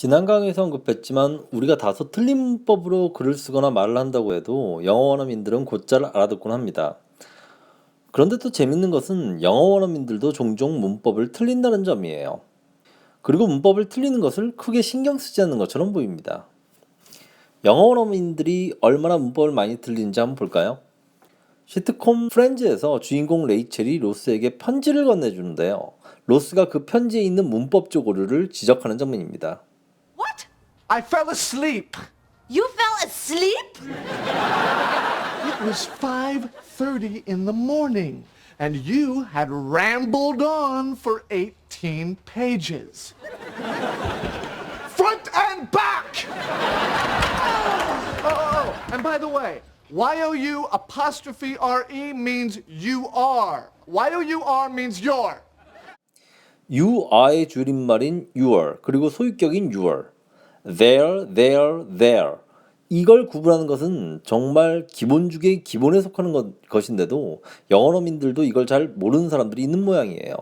지난 강의에서 언급했지만 우리가 다소 틀린 문법으로 글을 쓰거나 말을 한다고 해도 영어 원어민들은 곧잘 알아듣곤 합니다. 그런데 또 재밌는 것은 영어 원어민들도 종종 문법을 틀린다는 점이에요. 그리고 문법을 틀리는 것을 크게 신경 쓰지 않는 것처럼 보입니다. 영어 원어민들이 얼마나 문법을 많이 틀리는지 한번 볼까요? 시트콤 프렌즈에서 주인공 레이첼이 로스에게 편지를 건네주는데요. 로스가 그 편지에 있는 문법적 오류를 지적하는 장면입니다. What? I fell asleep. You fell asleep? It was 5:30 in the morning, and you had rambled on for 18 pages. Front and back! And by the way, Y-O-U apostrophe R-E means you are. Y-O-U-R means you're. You are의 줄임말인 your 그리고 소유격인 your there 이걸 구분하는 것은 정말 기본 중의 기본에 속하는 것인데도 영어민들도 이걸 잘 모르는 사람들이 있는 모양이에요.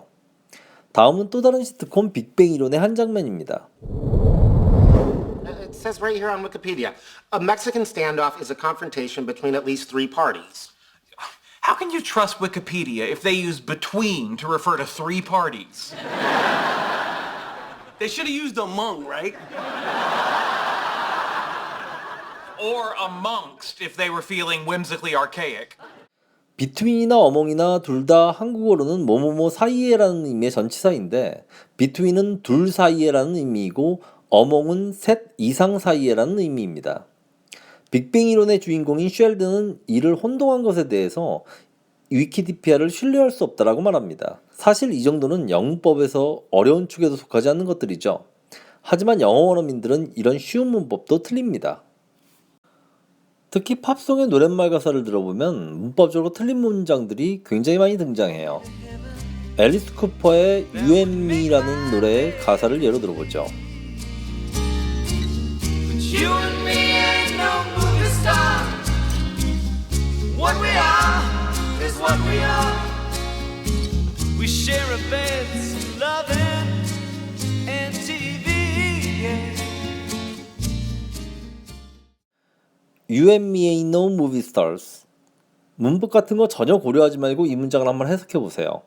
다음은 또 다른 시트콤 빅뱅 이론의 한 장면입니다. It says right here on Wikipedia, a Mexican standoff is a confrontation between at least three parties. How can you trust Wikipedia if they use between to refer to three parties? They should have used among, right? Or amongst if they were feeling whimsically archaic. between이나 among이나 둘 다 한국어로는 뭐뭐뭐 사이에라는 의미의 전치사인데 between은 둘 사이에라는 의미이고 among은 셋 이상 사이에라는 의미입니다. 빅뱅 이론의 주인공인 쉘든은 이를 혼동한 것에 대해서 위키디피아를 신뢰할 수 없다라고 말합니다. 사실 이 정도는 영문법에서 어려운 축에도 속하지 않는 것들이죠. 하지만 영어 원어민들은 이런 쉬운 문법도 틀립니다. 특히 팝송의 노랫말 가사를 들어보면 문법적으로 틀린 문장들이 굉장히 많이 등장해요. 앨리스 쿠퍼의 You and Me라는 노래의 가사를 예로 들어보죠. You and me ain't no movie star. What we are is what we are. We share a bed, loving, and TV. Yeah. You and me ain't no movie stars. 문법 같은 거 전혀 고려하지 말고 이 문장을 한번 해석해 보세요.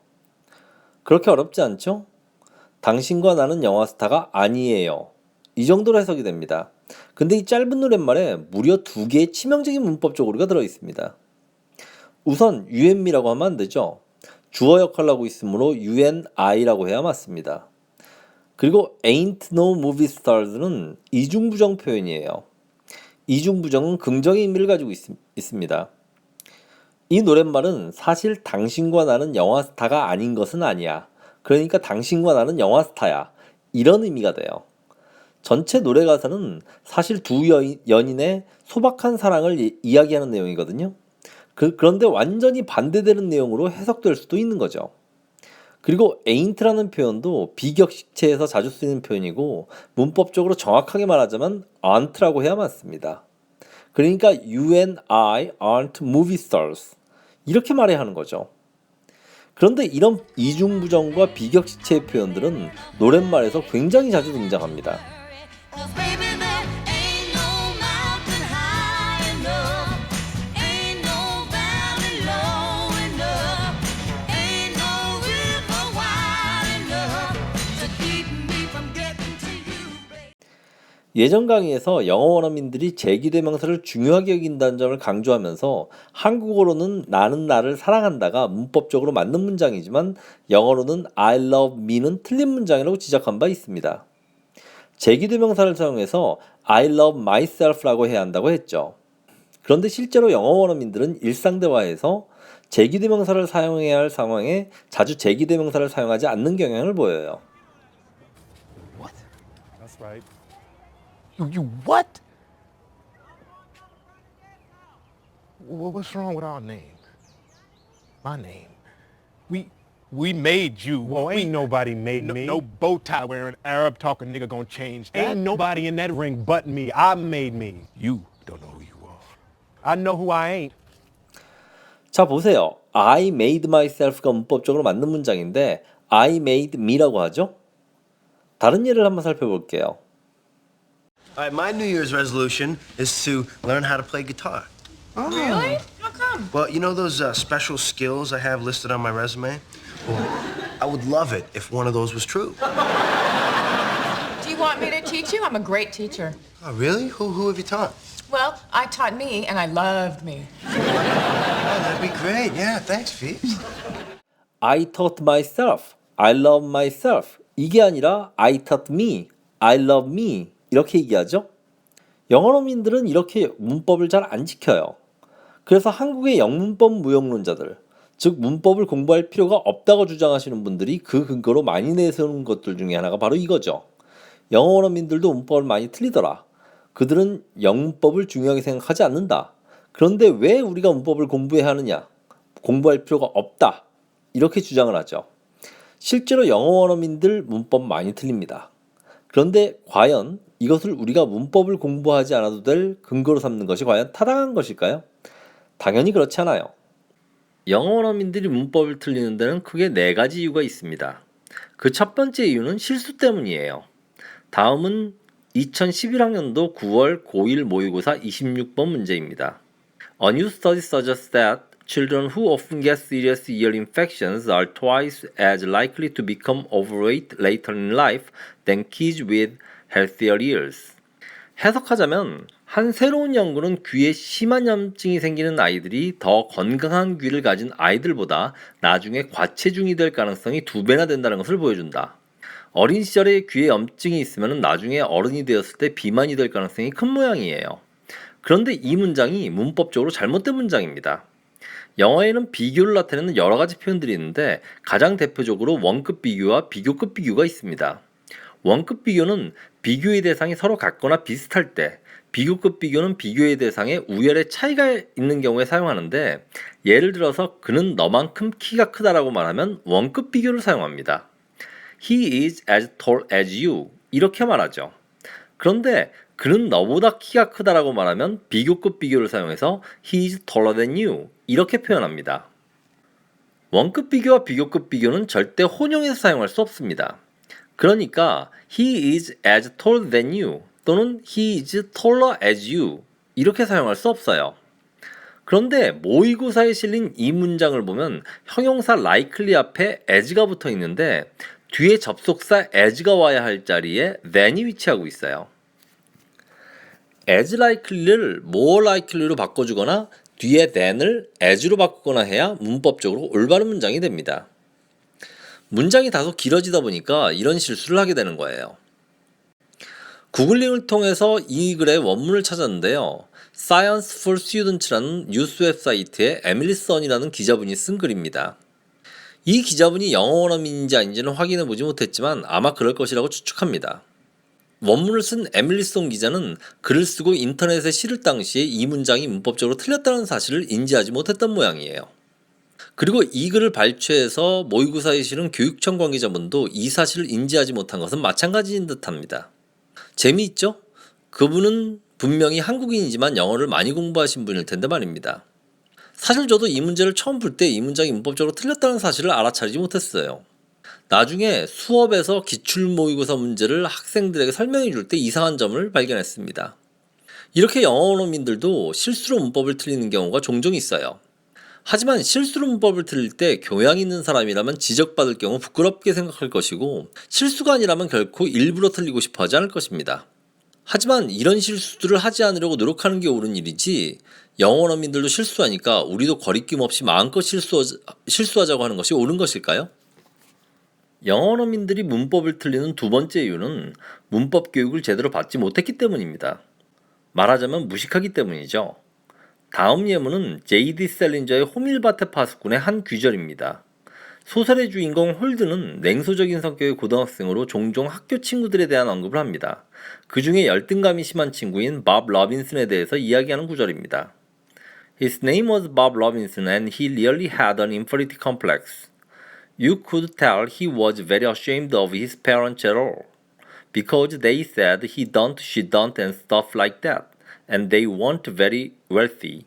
그렇게 어렵지 않죠? 당신과 나는 영화 스타가 아니에요. 이 정도로 해석이 됩니다. 근데 이 짧은 노랫말에 무려 2개의 치명적인 문법적 오류가 들어있습니다. 우선 you and me라고 하면 안 되죠. 주어 역할을 하고 있으므로 you and I라고 해야 맞습니다. 그리고 ain't no movie stars는 이중부정 표현이에요. 이중부정은 긍정의 의미를 가지고 있습니다. 이 노랫말은 사실 당신과 나는 영화 스타가 아닌 것은 아니야. 그러니까 당신과 나는 영화 스타야. 이런 의미가 돼요. 전체 노래 가사는 사실 두 연인의 소박한 사랑을 이야기하는 내용이거든요. 그런데 완전히 반대되는 내용으로 해석될 수도 있는 거죠. 그리고 ain't라는 표현도 비격식체에서 자주 쓰이는 표현이고 문법적으로 정확하게 말하자면 aren't라고 해야 맞습니다. 그러니까 you and I aren't movie stars 이렇게 말해야 하는 거죠. 그런데 이런 이중부정과 비격식체의 표현들은 노랫말에서 굉장히 자주 등장합니다. Cause baby there ain't no mountain high enough. Ain't no valley low enough. Ain't no river wide enough to keep me from getting to you, baby. 예전 강의에서 영어 원어민들이 제기대명사를 중요하게 여긴다는 점을 강조하면서 한국어로는 나는 나를 사랑한다가 문법적으로 맞는 문장이지만 영어로는 I love me는 틀린 문장이라고 지적한 바 있습니다. 제기대명사를 사용해서 I love myself라고 해야 한다고 했죠. 그런데 실제로 영어 원어민들은 일상대화에서 제기대명사를 사용해야 할 상황에 자주 제기대명사를 사용하지 않는 경향을 보여요. That's right. You what? What's wrong with our name? My name. We made you. Well, ain't nobody made me. No bow tie wearing Arab talking nigga gonna change that. Ain't nobody in that ring but me. I made me. You don't know who you are. I know who I ain't. 자 보세요. I made myself가 문법적으로 맞는 문장인데 I made me라고 하죠. 다른 예를 한번 살펴볼게요. All right, my New Year's resolution is to learn how to play guitar. Really? How come? Well, you know those special skills I have listed on my resume? Well, I would love it if one of those was true. Do you want me to teach you? I'm a great teacher. Oh, really? Who have you taught? Well, I taught me, and I loved me. Oh, that'd be great. Yeah, thanks, Phoebes. I taught myself, I love myself. 이게 아니라 I taught me, I love me 이렇게 얘기하죠. 영어로민들은 이렇게 문법을 잘 안 지켜요. 그래서 한국의 영문법 무용론자들, 즉 문법을 공부할 필요가 없다고 주장하시는 분들이 그 근거로 많이 내세우는 것들 중에 하나가 바로 이거죠. 영어원어민들도 문법을 많이 틀리더라. 그들은 영문법을 중요하게 생각하지 않는다. 그런데 왜 우리가 문법을 공부해야 하느냐? 공부할 필요가 없다. 이렇게 주장을 하죠. 실제로 영어원어민들 문법 많이 틀립니다. 그런데 과연 이것을 우리가 문법을 공부하지 않아도 될 근거로 삼는 것이 과연 타당한 것일까요? 당연히 그렇지 않아요. 영어원어민들이 문법을 틀리는 데는 크게 4가지 이유가 있습니다. 그 첫 번째 이유는 실수 때문이에요. 다음은 2011학년도 9월 고1 모의고사 26번 문제입니다. A new study suggests that children who often get serious ear infections are twice as likely to become overweight later in life than kids with healthier ears. 해석하자면 한 새로운 연구는 귀에 심한 염증이 생기는 아이들이 더 건강한 귀를 가진 아이들보다 나중에 과체중이 될 가능성이 2배나 된다는 것을 보여준다. 어린 시절에 귀에 염증이 있으면 나중에 어른이 되었을 때 비만이 될 가능성이 큰 모양이에요. 그런데 이 문장이 문법적으로 잘못된 문장입니다. 영어에는 비교를 나타내는 여러 가지 표현들이 있는데 가장 대표적으로 원급 비교와 비교급 비교가 있습니다. 원급 비교는 비교의 대상이 서로 같거나 비슷할 때, 비교급 비교는 비교의 대상에 우열의 차이가 있는 경우에 사용하는데 예를 들어서 그는 너만큼 키가 크다라고 말하면 원급 비교를 사용합니다. He is as tall as you 이렇게 말하죠. 그런데 그는 너보다 키가 크다라고 말하면 비교급 비교를 사용해서 He is taller than you 이렇게 표현합니다. 원급 비교와 비교급 비교는 절대 혼용해서 사용할 수 없습니다. 그러니까 He is as tall than you 또는 He is taller as you 이렇게 사용할 수 없어요. 그런데 모의고사에 실린 이 문장을 보면 형용사 likely 앞에 as가 붙어 있는데 뒤에 접속사 as가 와야 할 자리에 than이 위치하고 있어요. as likely를 more likely로 바꿔주거나 뒤에 than을 as로 바꾸거나 해야 문법적으로 올바른 문장이 됩니다. 문장이 다소 길어지다 보니까 이런 실수를 하게 되는 거예요. 구글링을 통해서 이 글의 원문을 찾았는데요. Science for Students라는 뉴스 웹사이트에 에밀리 선이라는 기자분이 쓴 글입니다. 이 기자분이 영어 원어민인지 아닌지는 확인해 보지 못했지만 아마 그럴 것이라고 추측합니다. 원문을 쓴 에밀리 선 기자는 글을 쓰고 인터넷에 실을 당시에 이 문장이 문법적으로 틀렸다는 사실을 인지하지 못했던 모양이에요. 그리고 이 글을 발췌해서 모의고사에 실은 교육청 관계자분도 이 사실을 인지하지 못한 것은 마찬가지인 듯합니다. 재미있죠? 그분은 분명히 한국인이지만 영어를 많이 공부하신 분일 텐데 말입니다. 사실 저도 이 문제를 처음 풀 때 이 문장이 문법적으로 틀렸다는 사실을 알아차리지 못했어요. 나중에 수업에서 기출 모의고사 문제를 학생들에게 설명해 줄 때 이상한 점을 발견했습니다. 이렇게 영어 원어민들도 실수로 문법을 틀리는 경우가 종종 있어요. 하지만 실수로 문법을 틀릴 때 교양 있는 사람이라면 지적받을 경우 부끄럽게 생각할 것이고 실수가 아니라면 결코 일부러 틀리고 싶어 하지 않을 것입니다. 하지만 이런 실수들을 하지 않으려고 노력하는 게 옳은 일이지 영어 원어민들도 실수하니까 우리도 거리낌 없이 마음껏 실수하자고 하는 것이 옳은 것일까요? 영어 원어민들이 문법을 틀리는 두 번째 이유는 문법 교육을 제대로 받지 못했기 때문입니다. 말하자면 무식하기 때문이죠. 다음 예문은 J.D. 셀린저의 호밀바테 파수꾼의 한 귀절입니다. 소설의 주인공 홀드는 냉소적인 성격의 고등학생으로 종종 학교 친구들에 대한 언급을 합니다. 그 중에 열등감이 심한 친구인 밥 로빈슨에 대해서 이야기하는 구절입니다. His name was Bob Robinson and he really had an inferiority complex. You could tell he was very ashamed of his parents at all. Because they said he don't, she don't and stuff like that. And they weren't very wealthy.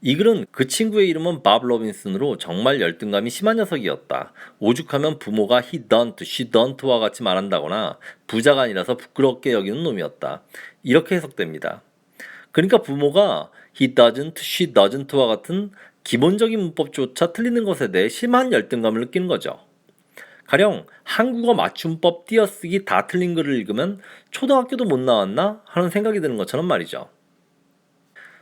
이 글은 그 친구의 이름은 밥 로빈슨으로 정말 열등감이 심한 녀석이었다. 오죽하면 부모가 he don't, she don't와 같이 말한다거나 부자가 아니라서 부끄럽게 여기는 놈이었다. 이렇게 해석됩니다. 그러니까 부모가 he doesn't, she doesn't와 같은 기본적인 문법조차 틀리는 것에 대해 심한 열등감을 느끼는 거죠. 가령 한국어 맞춤법 띄어쓰기 다 틀린 글을 읽으면 초등학교도 못 나왔나 하는 생각이 드는 것처럼 말이죠.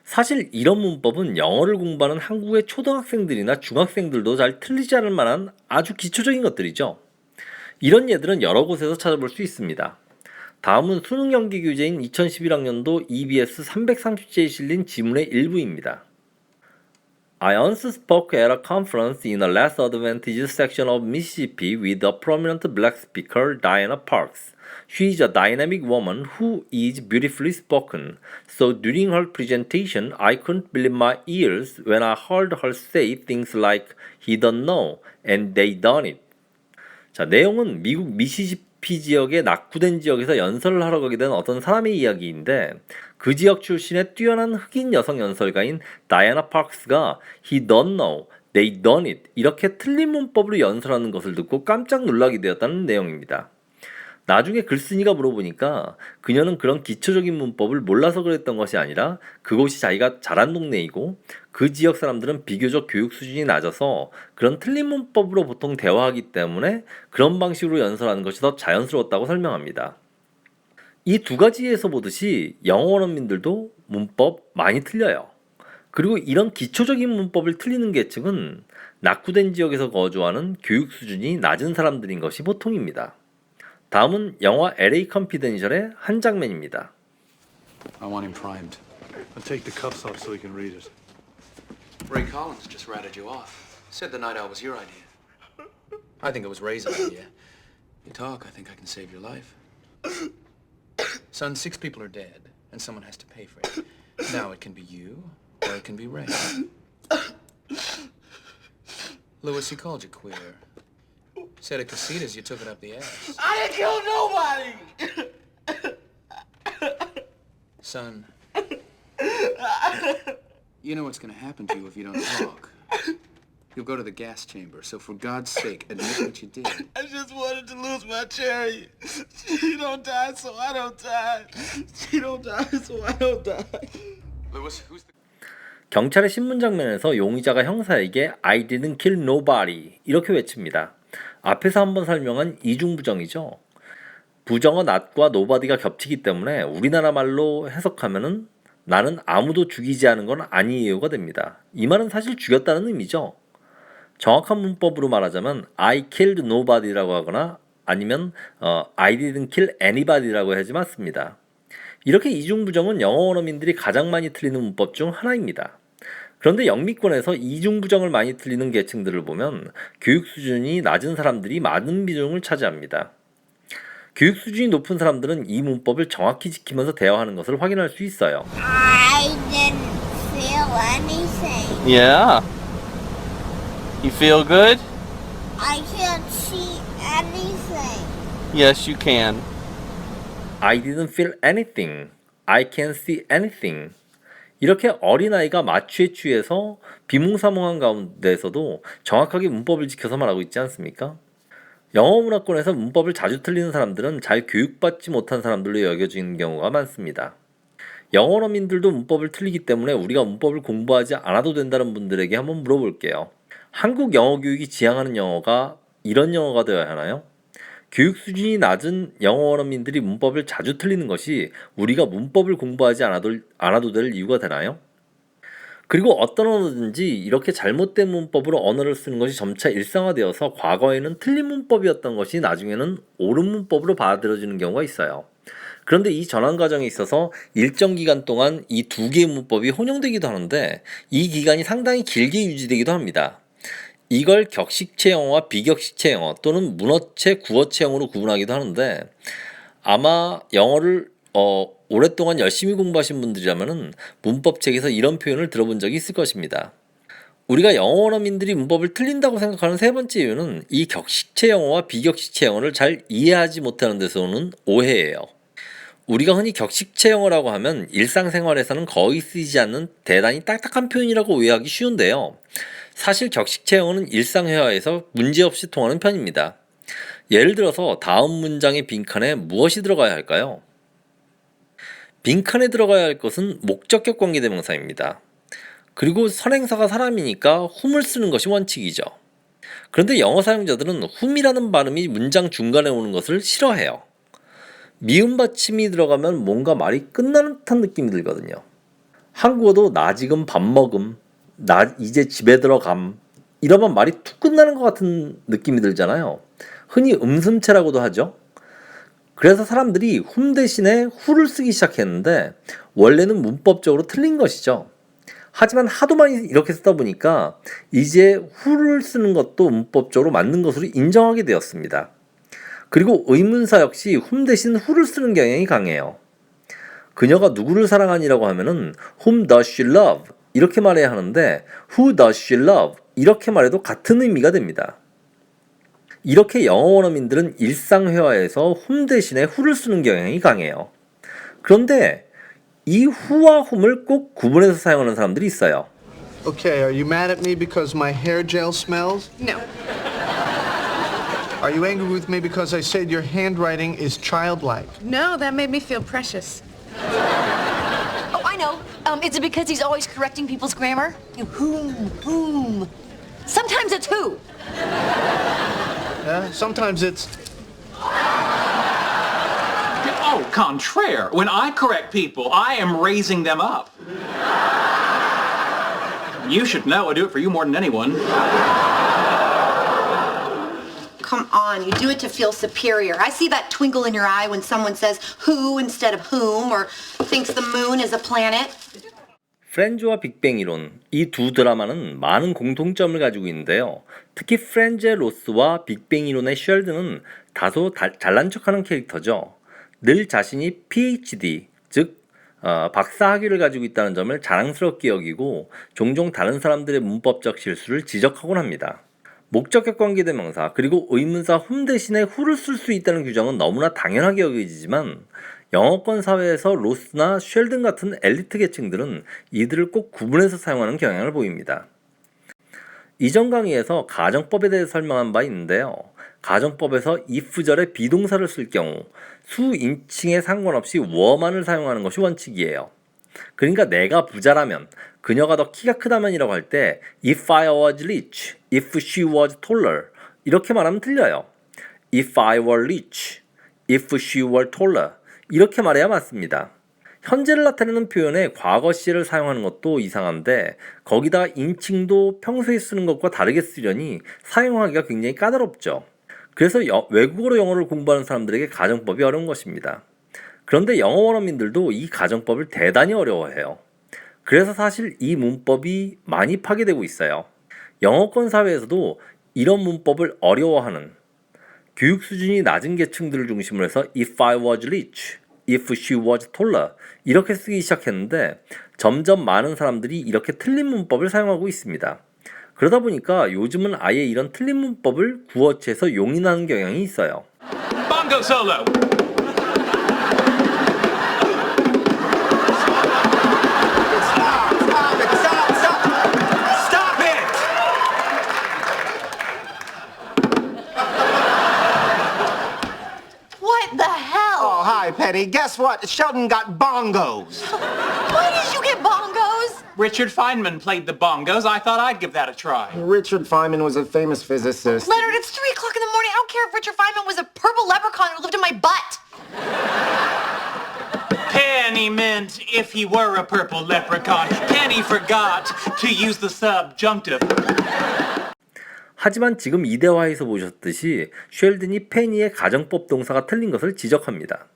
사실 이런 문법은 영어를 공부하는 한국의 초등학생들이나 중학생들도 잘 틀리지 않을 만한 아주 기초적인 것들이죠. 이런 예들은 여러 곳에서 찾아볼 수 있습니다. 다음은 수능 연기 교재인 2011학년도 EBS 330제에 실린 지문의 일부입니다. I once spoke at a conference in a less advantaged section of Mississippi with a prominent black speaker, Diana Parks. She is a dynamic woman who is beautifully spoken. So during her presentation, I couldn't believe my ears when I heard her say things like he don't know and they done it. 자, 내용은 미국 미시시피 지역의 낙후된 지역에서 연설을 하러 가게 된 어떤 사람의 이야기인데 그 지역 출신의 뛰어난 흑인 여성 연설가인 다이애나 파크스가 he don't know, they done it 이렇게 틀린 문법으로 연설하는 것을 듣고 깜짝 놀라게 되었다는 내용입니다. 나중에 글쓴이가 물어보니까 그녀는 그런 기초적인 문법을 몰라서 그랬던 것이 아니라 그곳이 자기가 자란 동네이고 그 지역 사람들은 비교적 교육 수준이 낮아서 그런 틀린 문법으로 보통 대화하기 때문에 그런 방식으로 연설하는 것이 더 자연스러웠다고 설명합니다. 이 두 가지에서 보듯이 영어 원어민들도 문법 많이 틀려요. 그리고 이런 기초적인 문법을 틀리는 계층은 낙후된 지역에서 거주하는 교육 수준이 낮은 사람들인 것이 보통입니다. 다음은 영화 LA 컨피덴셜의 한 장면입니다. I want him primed. I'll take the cuffs off so he can read it. Ray Collins just ratted you off. Said the night owl was your idea. I think it was Ray's idea. You talk, I think I can save your life. Son, 6 people are dead, and someone has to pay for it. Now it can be you, or it can be Ray. Lewis, he called you queer. Said at casitas you took it up the ass. I didn't kill nobody! Son, you know what's gonna happen to you if you don't talk. You'll go to the gas chamber, so for God's sake, admit what you did. I just wanted to lose my cherry. She don't die, so I don't die. She don't die, so I don't die. Lewis, who's the... 경찰의 신문 장면에서 용의자가 형사에게 I didn't kill nobody 이렇게 외칩니다. 앞에서 한번 설명한 이중부정이죠. 부정어 not과 nobody가 겹치기 때문에 우리나라 말로 해석하면은 나는 아무도 죽이지 않은 건 아니에요가 됩니다. 이 말은 사실 죽였다는 의미죠. 정확한 문법으로 말하자면 I killed nobody라고 하거나 아니면 I didn't kill anybody라고 하지 맞습니다. 이렇게 이중부정은 영어 원어민들이 가장 많이 틀리는 문법 중 하나입니다. 그런데 영미권에서 이중부정을 많이 틀리는 계층들을 보면 교육 수준이 낮은 사람들이 많은 비중을 차지합니다. 교육 수준이 높은 사람들은 이 문법을 정확히 지키면서 대화하는 것을 확인할 수 있어요. I didn't feel anything. Yeah. You feel good? I can't see anything. Yes, you can. I didn't feel anything. I can't see anything. 이렇게 어린아이가 마취에 취해서 비몽사몽한 가운데에서도 정확하게 문법을 지켜서 말하고 있지 않습니까? 영어 문화권에서 문법을 자주 틀리는 사람들은 잘 교육받지 못한 사람들로 여겨지는 경우가 많습니다. 영어 원어민들도 문법을 틀리기 때문에 우리가 문법을 공부하지 않아도 된다는 분들에게 한번 물어볼게요. 한국 영어 교육이 지향하는 영어가 이런 영어가 되어야 하나요? 교육 수준이 낮은 영어 원어민들이 문법을 자주 틀리는 것이 우리가 문법을 공부하지 않아도 될 이유가 되나요? 그리고 어떤 언어든지 이렇게 잘못된 문법으로 언어를 쓰는 것이 점차 일상화되어서 과거에는 틀린 문법이었던 것이 나중에는 옳은 문법으로 받아들여지는 경우가 있어요. 그런데 이 전환 과정에 있어서 일정 기간 동안 이 두 개의 문법이 혼용되기도 하는데 이 기간이 상당히 길게 유지되기도 합니다. 이걸 격식체 영어와 비격식체 영어 또는 문어체, 구어체 영어로 구분하기도 하는데 아마 영어를 오랫동안 열심히 공부하신 분들이라면 문법책에서 이런 표현을 들어본 적이 있을 것입니다. 우리가 영어 원어민들이 문법을 틀린다고 생각하는 세 번째 이유는 이 격식체 영어와 비격식체 영어를 잘 이해하지 못하는 데서 오는 오해예요. 우리가 흔히 격식체 영어라고 하면 일상생활에서는 거의 쓰이지 않는 대단히 딱딱한 표현이라고 오해하기 쉬운데요. 사실 격식체 영어는 일상회화에서 문제없이 통하는 편입니다. 예를 들어서 다음 문장의 빈칸에 무엇이 들어가야 할까요? 빈칸에 들어가야 할 것은 목적격 관계대명사입니다. 그리고 선행사가 사람이니까 whom을 쓰는 것이 원칙이죠. 그런데 영어 사용자들은 whom이라는 발음이 문장 중간에 오는 것을 싫어해요. 미음 받침이 들어가면 뭔가 말이 끝나는 듯한 느낌이 들거든요. 한국어도 나 지금 밥 먹음, 나 이제 집에 들어감 이러면 말이 툭 끝나는 것 같은 느낌이 들잖아요. 흔히 음슴체라고도 하죠. 그래서 사람들이 whom 대신에 who를 쓰기 시작했는데 원래는 문법적으로 틀린 것이죠. 하지만 하도 많이 이렇게 쓰다 보니까 이제 who를 쓰는 것도 문법적으로 맞는 것으로 인정하게 되었습니다. 그리고 의문사 역시 whom 대신 who를 쓰는 경향이 강해요. 그녀가 누구를 사랑하니라고 하면은 whom does she love? 이렇게 말해야 하는데 who does she love? 이렇게 말해도 같은 의미가 됩니다. 이렇게 영어 원어민들은 일상회화에서 whom 대신에 who를 쓰는 경향이 강해요. 그런데 이 who와 whom을 꼭 구분해서 사용하는 사람들이 있어요. Okay, are you mad at me because my hair gel smells? No. Are you angry with me because I said your handwriting is childlike? No, that made me feel precious. Oh, I know. Is it because he's always correcting people's grammar? You whom. Sometimes it's who. Yeah, sometimes it's... Oh, contraire. When I correct people, I am raising them up. You should know I do it for you more than anyone. Come on, you do it to feel superior. I see that twinkle in your eye when someone says who instead of whom or thinks the moon is a planet. 프렌즈와 빅뱅 이론, 이 두 드라마는 많은 공통점을 가지고 있는데요. 특히 프렌즈의 로스와 빅뱅 이론의 쉘든은 다소 잘난 척하는 캐릭터죠. 늘 자신이 PhD, 즉 박사 학위를 가지고 있다는 점을 자랑스럽게 여기고 종종 다른 사람들의 문법적 실수를 지적하곤 합니다. 목적격 관계대명사 그리고 의문사 whom 대신에 who를 쓸 수 있다는 규정은 너무나 당연하게 여겨지지만 영어권 사회에서 로스나 쉘든 같은 엘리트 계층들은 이들을 꼭 구분해서 사용하는 경향을 보입니다. 이전 강의에서 가정법에 대해 설명한 바 있는데요. 가정법에서 if절에 비동사를 쓸 경우 수, 인칭에 상관없이 were만을 사용하는 것이 원칙이에요. 그러니까 내가 부자라면, 그녀가 더 키가 크다면이라고 할 때 if I was rich, if she was taller 이렇게 말하면 틀려요. If I were rich, if she were taller 이렇게 말해야 맞습니다. 현재를 나타내는 표현에 과거 시제를 사용하는 것도 이상한데 거기다 인칭도 평소에 쓰는 것과 다르게 쓰려니 사용하기가 굉장히 까다롭죠. 그래서 외국어로 영어를 공부하는 사람들에게 가정법이 어려운 것입니다. 그런데 영어 원어민들도 이 가정법을 대단히 어려워해요. 그래서 사실 이 문법이 많이 파괴되고 있어요. 영어권 사회에서도 이런 문법을 어려워하는 교육 수준이 낮은 계층들을 중심으로 해서 if I was rich, if she was taller 이렇게 쓰기 시작했는데 점점 많은 사람들이 이렇게 틀린 문법을 사용하고 있습니다. 그러다 보니까 요즘은 아예 이런 틀린 문법을 구어체에서 용인하는 경향이 있어요. Bongo solo. Stop it! What the hell? Oh, hi, Petty. Guess what? Sheldon got bongos. Why did you get bongos? Richard Feynman played the bongos. I thought I'd give that a try. Richard Feynman was a famous physicist. Leonard, it's 3 o'clock in the morning. I don't care if Richard Feynman was a purple leprechaun who lived in my butt. Penny meant if he were a purple leprechaun. Penny forgot to use the subjunctive. 하지만 지금 이 대화에서 보셨듯이 쉘든이 페니의 가정법 동사가 틀린 것을 지적합니다.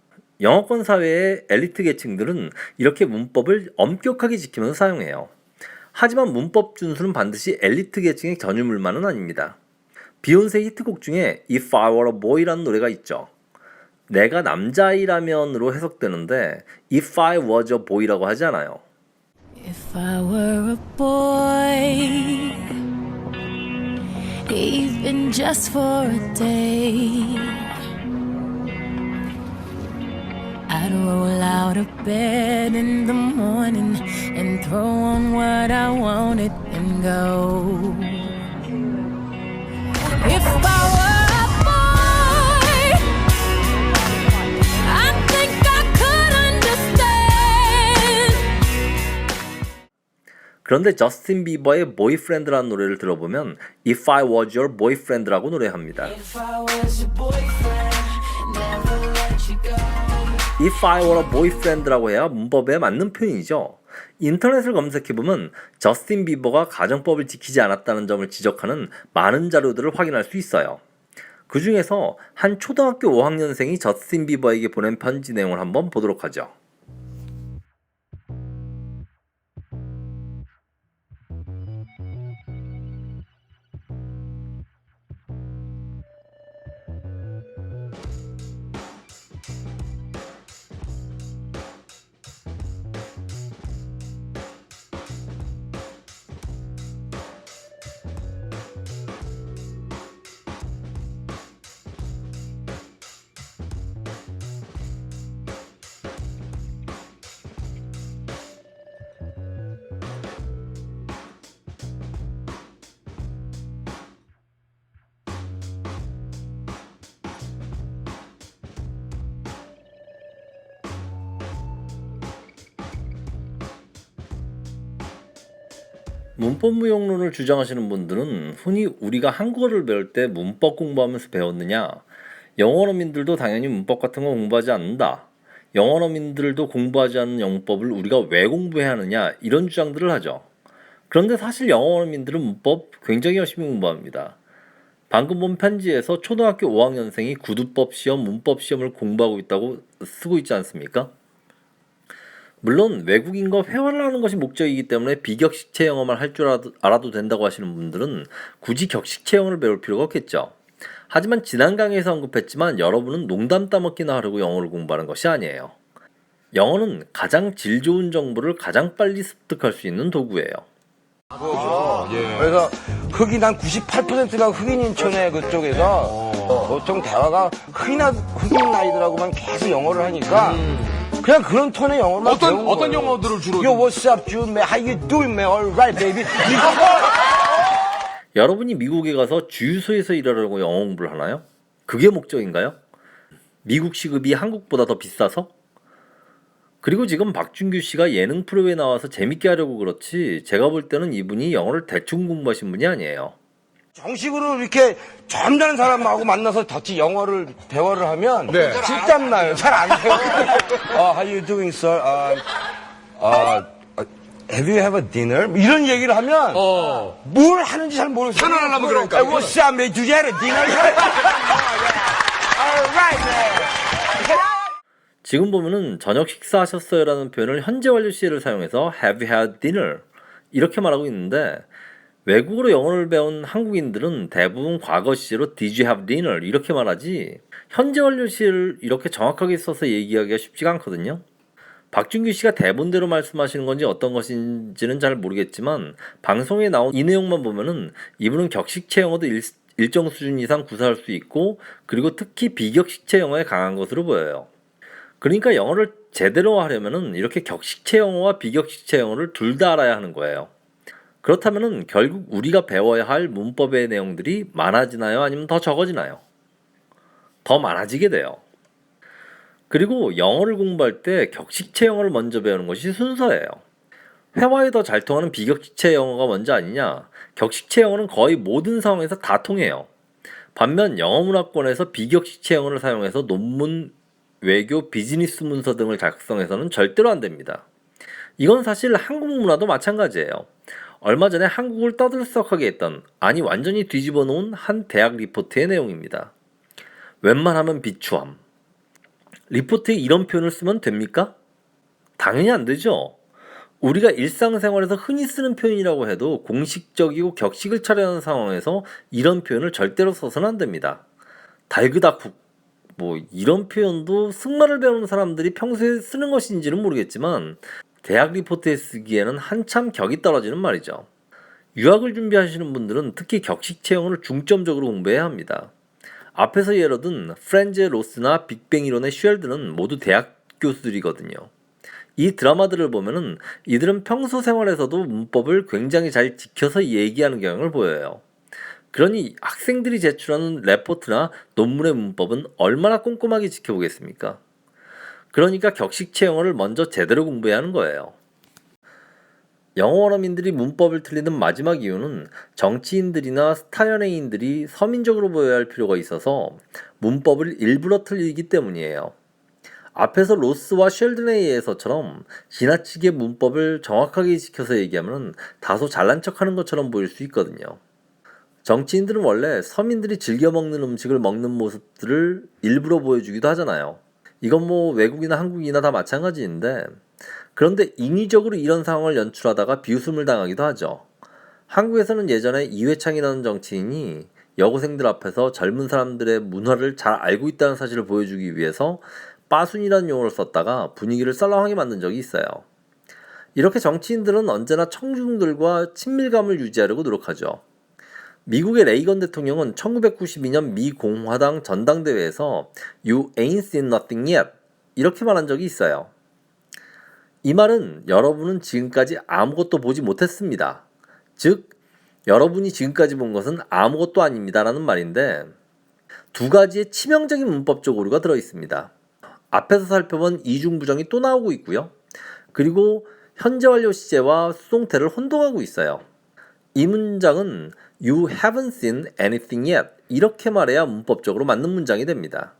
영어권 사회의 엘리트 계층들은 이렇게 문법을 엄격하게 지키면서 사용해요. 하지만 문법 준수는 반드시 엘리트 계층의 전유물만은 아닙니다. 비욘세 히트곡 중에 If I Were a Boy라는 노래가 있죠. 내가 남자아이라면으로 해석되는데 If I Was a Boy라고 하지 않아요. If I were a boy, even just for a day, I'd I'd roll out of bed in the morning and throw on what I wanted and go. If I were a boy, I think I could understand. 그런데 저스틴 비버의 보이프렌드라는 노래를 들어보면 If I Was Your Boyfriend라고 노래합니다. If I was your boyfriend, never let you go. If I Were a Boyfriend라고 해야 문법에 맞는 표현이죠. 인터넷을 검색해보면 저스틴 비버가 가정법을 지키지 않았다는 점을 지적하는 많은 자료들을 확인할 수 있어요. 그 중에서 한 초등학교 5학년생이 저스틴 비버에게 보낸 편지 내용을 한번 보도록 하죠. 문법 무용론을 주장하시는 분들은 흔히 우리가 한국어를 배울 때 문법 공부하면서 배웠느냐, 영어어민들도 당연히 문법 같은 거 공부하지 않는다, 영어어민들도 공부하지 않는 영문법을 우리가 왜 공부해야 하느냐, 이런 주장들을 하죠. 그런데 사실 영어어민들은 문법 굉장히 열심히 공부합니다. 방금 본 편지에서 초등학교 5학년생이 구두법 시험, 문법 시험을 공부하고 있다고 쓰고 있지 않습니까? 물론 외국인과 회화를 하는 것이 목적이기 때문에 비격식체 영어만 할 줄 알아도 된다고 하시는 분들은 굳이 격식체 영어를 배울 필요가 없겠죠. 하지만 지난 강의에서 언급했지만 여러분은 농담 따먹기나 하려고 영어를 공부하는 것이 아니에요. 영어는 가장 질 좋은 정보를 가장 빨리 습득할 수 있는 도구예요. 그래서 흑인 한 98%가 흑인인 촌에 그쪽에서 보통 대화가 흑인 아이들하고만 계속 영어를 하니까 그냥 그런 톤의 영어만 배운 거예요. 어떤 영어들을 주로? Yo, what's up, Jude, man? How you doing, man? All right, baby. 여러분이 미국에 가서 주유소에서 일하려고 영어 공부를 하나요? 그게 목적인가요? 미국 시급이 한국보다 더 비싸서? 그리고 지금 박준규 씨가 예능 프로에 나와서 재밌게 하려고 그렇지 제가 볼 때는 이분이 영어를 대충 공부하신 분이 아니에요. 정식으로 이렇게 점잖은 사람하고 만나서 같이 영어를 대화를 하면 실감 나요. 잘 안 돼요. How you doing, sir? Have you have a dinner? 이런 얘기를 하면 뭘 하는지 잘 모르겠어요. 편안하려면 그러니까. What's up, man? Did you have a dinner? All right, man. 지금 보면은 저녁 식사하셨어요라는 표현을 현재 완료 시제를 사용해서 Have you had dinner? 이렇게 말하고 있는데 외국어로 영어를 배운 한국인들은 대부분 과거 시제로 Did you have dinner? 이렇게 말하지 현재 완료 시제를 이렇게 정확하게 써서 얘기하기가 쉽지가 않거든요. 박준규 씨가 대본대로 말씀하시는 건지 어떤 것인지는 잘 모르겠지만 방송에 나온 이 내용만 보면은 이분은 격식체 영어도 일정 수준 이상 구사할 수 있고 그리고 특히 비격식체 영어에 강한 것으로 보여요. 그러니까 영어를 제대로 하려면은 이렇게 격식체 영어와 비격식체 영어를 둘 다 알아야 하는 거예요. 그렇다면은 결국 우리가 배워야 할 문법의 내용들이 많아지나요? 아니면 더 적어지나요? 더 많아지게 돼요. 그리고 영어를 공부할 때 격식체 영어를 먼저 배우는 것이 순서예요. 회화에 더 잘 통하는 비격식체 영어가 먼저 아니냐? 격식체 영어는 거의 모든 상황에서 다 통해요. 반면 영어 문화권에서 비격식체 영어를 사용해서 논문, 외교, 비즈니스 문서 등을 작성해서는 절대로 안 됩니다. 이건 사실 한국 문화도 마찬가지예요. 얼마 전에 한국을 떠들썩하게 했던, 아니 완전히 뒤집어 놓은 한 대학 리포트의 내용입니다. 웬만하면 비추함. 리포트에 이런 표현을 쓰면 됩니까? 당연히 안 되죠. 우리가 일상생활에서 흔히 쓰는 표현이라고 해도 공식적이고 격식을 차려하는 상황에서 이런 표현을 절대로 써서는 안 됩니다. 달그닥국 이런 표현도 승마를 배우는 사람들이 평소에 쓰는 것인지는 모르겠지만 대학 리포트에 쓰기에는 한참 격이 떨어지는 말이죠. 유학을 준비하시는 분들은 특히 격식체 영어를 중점적으로 공부해야 합니다. 앞에서 예로 든 프렌즈 로스나 빅뱅 이론의 쉘드는 모두 대학 교수들이거든요. 이 드라마들을 보면은 이들은 평소 생활에서도 문법을 굉장히 잘 지켜서 얘기하는 경향을 보여요. 그러니 학생들이 제출하는 레포트나 논문의 문법은 얼마나 꼼꼼하게 지켜보겠습니까? 그러니까 격식체 영어를 먼저 제대로 공부해야 하는 거예요. 영어 원어민들이 문법을 틀리는 마지막 이유는 정치인들이나 스타 연예인들이 서민적으로 보여야 할 필요가 있어서 문법을 일부러 틀리기 때문이에요. 앞에서 로스와 쉘든에 의해서처럼 지나치게 문법을 정확하게 지켜서 얘기하면 다소 잘난 척하는 것처럼 보일 수 있거든요. 정치인들은 원래 서민들이 즐겨 먹는 음식을 먹는 모습들을 일부러 보여주기도 하잖아요. 이건 뭐 외국이나 한국이나 다 마찬가지인데, 그런데 인위적으로 이런 상황을 연출하다가 비웃음을 당하기도 하죠. 한국에서는 예전에 이회창이라는 정치인이 여고생들 앞에서 젊은 사람들의 문화를 잘 알고 있다는 사실을 보여주기 위해서 빠순이라는 용어를 썼다가 분위기를 썰렁하게 만든 적이 있어요. 이렇게 정치인들은 언제나 청중들과 친밀감을 유지하려고 노력하죠. 미국의 레이건 대통령은 1992년 미 공화당 전당대회에서 You ain't seen nothing yet 이렇게 말한 적이 있어요. 이 말은 여러분은 지금까지 아무것도 보지 못했습니다. 즉, 여러분이 지금까지 본 것은 아무것도 아닙니다 라는 말인데, 두 가지의 치명적인 문법적 오류가 들어있습니다. 앞에서 살펴본 이중부정이 또 나오고 있고요. 그리고 현재 완료 시제와 수동태를 혼동하고 있어요. 이 문장은 You haven't seen anything yet 이렇게 말해야 문법적으로 맞는 문장이 됩니다.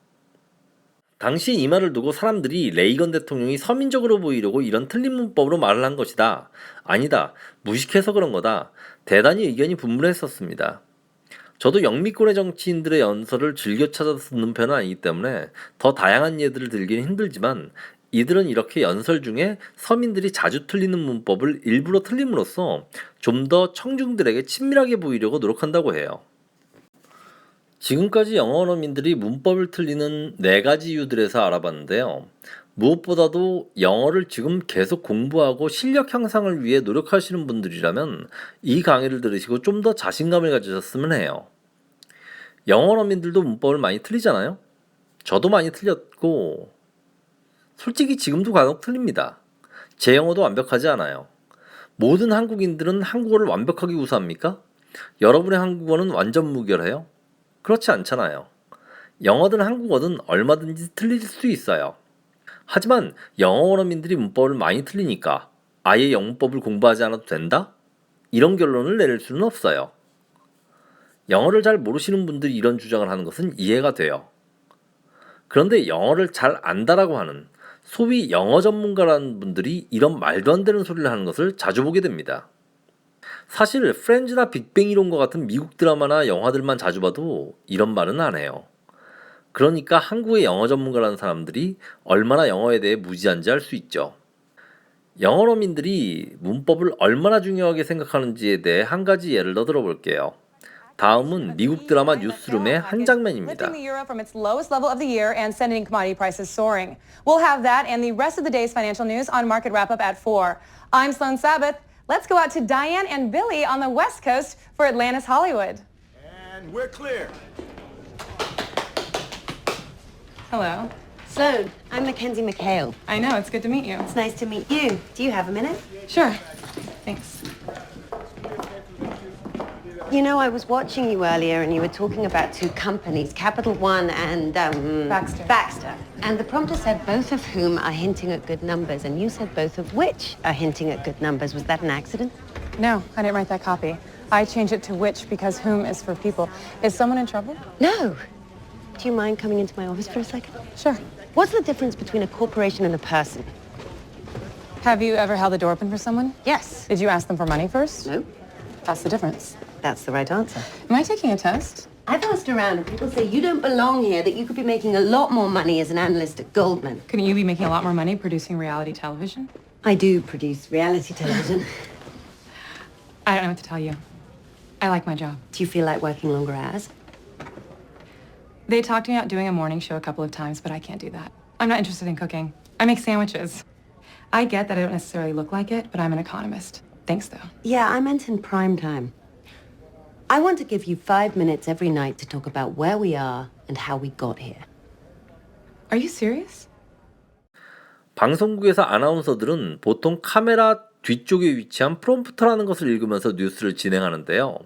당시 이 말을 두고 사람들이 레이건 대통령이 서민적으로 보이려고 이런 틀린 문법으로 말을 한 것이다. 아니다. 무식해서 그런 거다. 대단히 의견이 분분했었습니다. 저도 영미권의 정치인들의 연설을 즐겨 찾아서 듣는 편은 아니기 때문에 더 다양한 예들을 들기는 힘들지만, 이들은 이렇게 연설 중에 서민들이 자주 틀리는 문법을 일부러 틀림으로써 좀 더 청중들에게 친밀하게 보이려고 노력한다고 해요. 지금까지 영어 원어민들이 문법을 틀리는 4가지 이유들에서 알아봤는데요. 무엇보다도 영어를 지금 계속 공부하고 실력 향상을 위해 노력하시는 분들이라면 이 강의를 들으시고 좀 더 자신감을 가지셨으면 해요. 영어 원어민들도 문법을 많이 틀리잖아요. 저도 많이 틀렸고 솔직히 지금도 간혹 틀립니다. 제 영어도 완벽하지 않아요. 모든 한국인들은 한국어를 완벽하게 구사합니까? 여러분의 한국어는 완전 무결해요? 그렇지 않잖아요. 영어든 한국어든 얼마든지 틀릴 수 있어요. 하지만 영어 원어민들이 문법을 많이 틀리니까 아예 영문법을 공부하지 않아도 된다? 이런 결론을 내릴 수는 없어요. 영어를 잘 모르시는 분들이 이런 주장을 하는 것은 이해가 돼요. 그런데 영어를 잘 안다라고 하는 소위 영어 전문가라는 분들이 이런 말도 안 되는 소리를 하는 것을 자주 보게 됩니다. 사실 프렌즈나 빅뱅 이론과 같은 미국 드라마나 영화들만 자주 봐도 이런 말은 안 해요. 그러니까 한국의 영어 전문가라는 사람들이 얼마나 영어에 대해 무지한지 알 수 있죠. 영어 원어민들이 문법을 얼마나 중요하게 생각하는지에 대해 한 가지 예를 더 들어볼게요. 다음은 미국 드라마 뉴스룸의 한 장면입니다. Lifting the euro from its lowest level of the year and sending commodity prices soaring. We'll have that and the rest of the day's financial news on Market Wrap Up at 4. I'm Sloan Sabbath. Let's go out to Diane and Billy on the West Coast for Atlantis Hollywood. And we're clear. Hello. Sloan, I'm Mackenzie McHale. I know, it's good to meet you. It's nice to meet you. Do you have a minute? Sure. Thanks. You know, I was watching you earlier and you were talking about two companies, Capital One and, Baxter. And the prompter said both of whom are hinting at good numbers, and you said both of which are hinting at good numbers. Was that an accident? No, I didn't write that copy. I changed it to which because whom is for people. Is someone in trouble? No. Do you mind coming into my office for a second? Sure. What's the difference between a corporation and a person? Have you ever held the door open for someone? Yes. Did you ask them for money first? No. That's the difference. That's the right answer. Am I taking a test? I've asked around and people say you don't belong here, that you could be making a lot more money as an analyst at Goldman. Couldn't you be making a lot more money producing reality television? I do produce reality television. I don't know what to tell you. I like my job. Do you feel like working longer hours? They talked me about doing a morning show a couple of times, but I can't do that. I'm not interested in cooking. I make sandwiches. I get that I don't necessarily look like it, but I'm an economist. Thanks, though. Yeah, I meant in prime time. I want to give you 5 minutes every night to talk about where we are and how we got here. Are you serious? 방송국에서 아나운서들은 보통 카메라 뒤쪽에 위치한 프롬프터라는 것을 읽으면서 뉴스를 진행하는데요.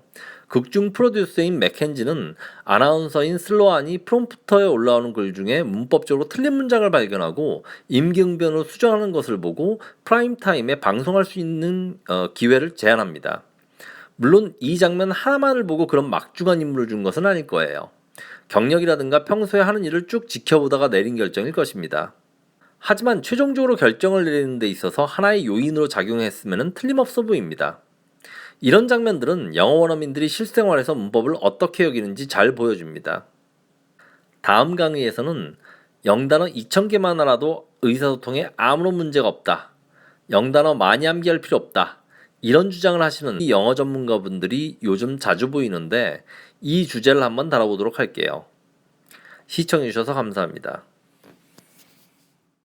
극중 프로듀서인 맥켄지는 아나운서인 슬로안이 프롬프터에 올라오는 글 중에 문법적으로 틀린 문장을 발견하고 임기응변으로 수정하는 것을 보고 프라임타임에 방송할 수 있는 기회를 제안합니다. 물론 이 장면 하나만을 보고 그런 막중한 임무를 준 것은 아닐 거예요. 경력이라든가 평소에 하는 일을 쭉 지켜보다가 내린 결정일 것입니다. 하지만 최종적으로 결정을 내리는 데 있어서 하나의 요인으로 작용했으면 틀림없어 보입니다. 이런 장면들은 영어 원어민들이 실생활에서 문법을 어떻게 여기는지 잘 보여줍니다. 다음 강의에서는 영단어 2000개만 알아도 의사소통에 아무런 문제가 없다. 영단어 많이 암기할 필요 없다. 이런 주장을 하시는 영어 전문가분들이 요즘 자주 보이는데 이 주제를 한번 다뤄보도록 할게요. 시청해주셔서 감사합니다.